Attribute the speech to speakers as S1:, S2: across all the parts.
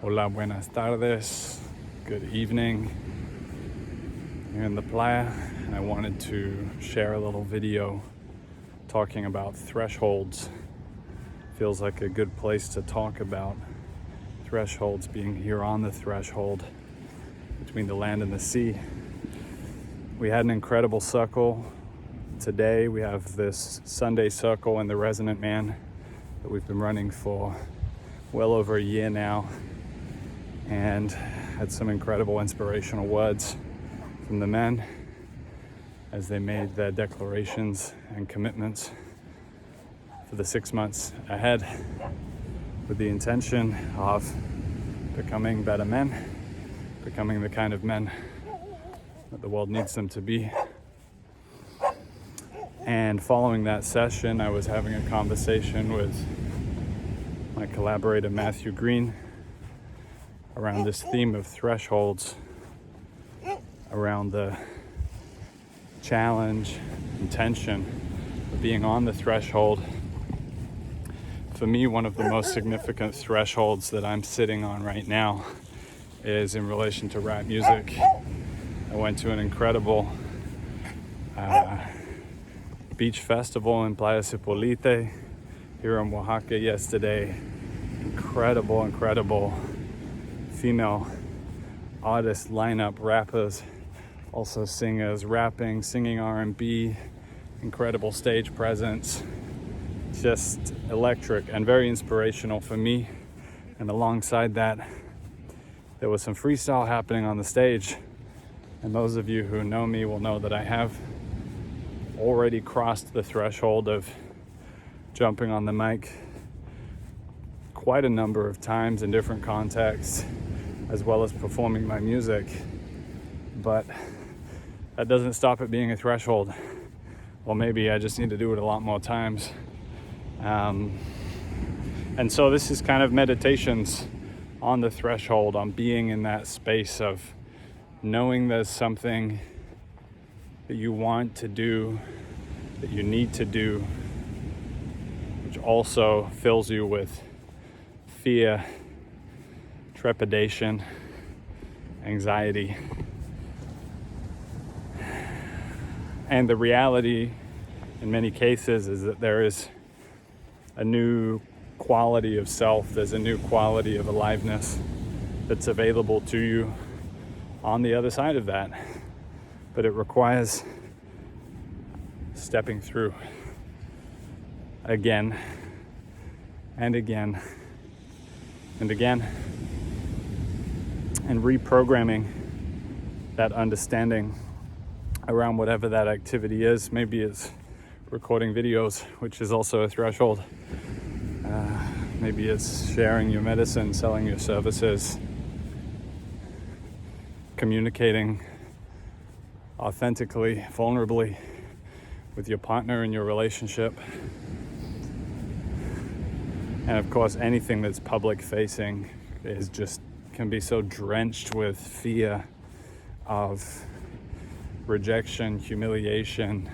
S1: Hola, buenas tardes. Good evening. Here in the playa, and I wanted to share a little video talking about thresholds. Feels like a good place to talk about thresholds, being here on the threshold between the land and the sea. We had an incredible circle. Today we have this Sunday circle in the Resonant Man that we've been running for well over a year now, and had some incredible inspirational words from the men as they made their declarations and commitments for the 6 months ahead, with the intention of becoming better men, becoming the kind of men that the world needs them to be. And following that session, I was having a conversation with my collaborator Matthew Green around this theme of thresholds, around the challenge and tension of being on the threshold. For me, one of the most significant thresholds that I'm sitting on right now is in relation to rap music. I went to an incredible beach festival in Playa Cipolite here in Oaxaca yesterday. Incredible female artist lineup, rappers, also singers, rapping, singing R&B, incredible stage presence, just electric and very inspirational for me. And alongside that, there was some freestyle happening on the stage. And those of you who know me will know that I have already crossed the threshold of jumping on the mic quite a number of times in different contexts, as well as performing my music. But that doesn't stop it being a threshold. Well, maybe I just need to do it a lot more times. And so this is kind of meditations on the threshold, on being in that space of knowing there's something that you want to do, that you need to do, which also fills you with fear, trepidation, anxiety. And the reality in many cases is that there is a new quality of self, there's a new quality of aliveness that's available to you on the other side of that. But it requires stepping through again and again and again, and reprogramming that understanding around whatever that activity is. Maybe it's recording videos, which is also a threshold. Maybe it's sharing your medicine, selling your services, communicating authentically, vulnerably with your partner in your relationship. And of course, anything that's public facing is just can be so drenched with fear of rejection, humiliation,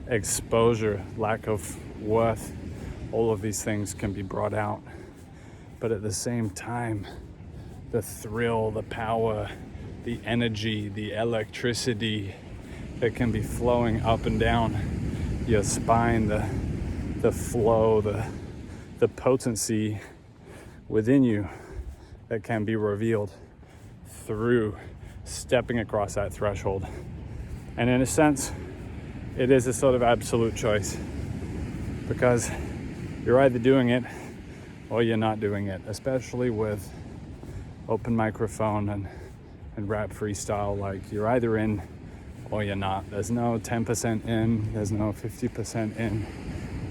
S1: exposure, lack of worth. All of these things can be brought out. But at the same time, the thrill, the power, the energy, the electricity that can be flowing up and down your spine, the flow, the potency within you that can be revealed through stepping across that threshold. And in a sense, it is a sort of absolute choice, because you're either doing it or you're not doing it, especially with open microphone and rap freestyle. Like, you're either in or you're not. There's no 10% in, there's no 50% in,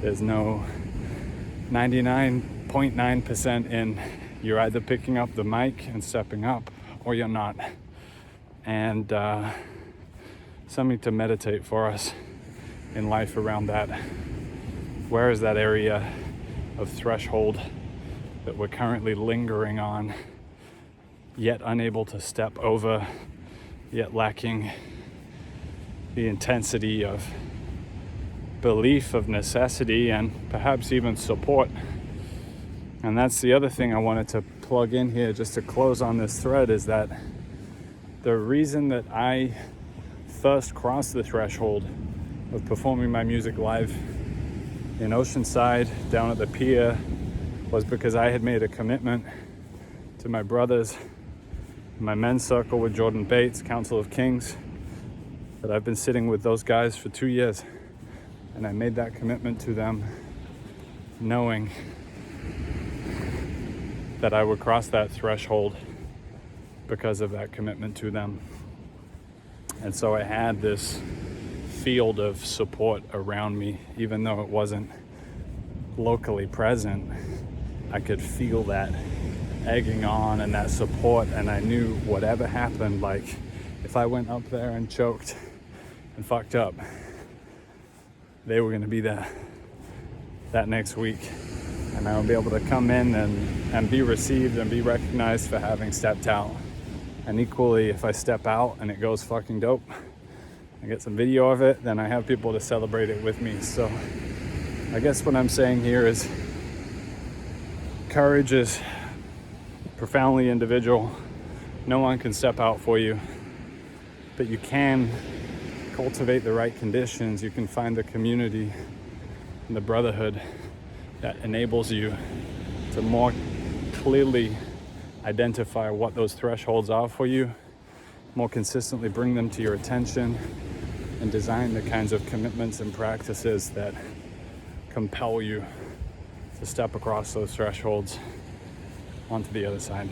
S1: there's no 99.9% in. You're either picking up the mic and stepping up or you're not. And something to meditate for us in life around that. Where is that area of threshold that we're currently lingering on, yet unable to step over, yet lacking the intensity of belief, of necessity, and perhaps even support And that's the other thing I wanted to plug in here just to close on this thread, is that the reason that I first crossed the threshold of performing my music live in Oceanside down at the pier was because I had made a commitment to my brothers, my men's circle with Jordan Bates, Council of Kings, that I've been sitting with those guys for 2 years. And I made that commitment to them knowing that I would cross that threshold because of that commitment to them. And so I had this field of support around me, even though it wasn't locally present. I could feel that egging on and that support, and I knew whatever happened, like if I went up there and choked and fucked up, they were going to be there that next week, and I would be able to come in and be received and be recognized for having stepped out. And equally, if I step out and it goes fucking dope, I get some video of it, then I have people to celebrate it with me. So I guess what I'm saying here is courage is profoundly individual. No one can step out for you, but you can cultivate the right conditions. You can find the community and the brotherhood that enables you to more clearly identify what those thresholds are for you, more consistently bring them to your attention, and design the kinds of commitments and practices that compel you to step across those thresholds onto the other side.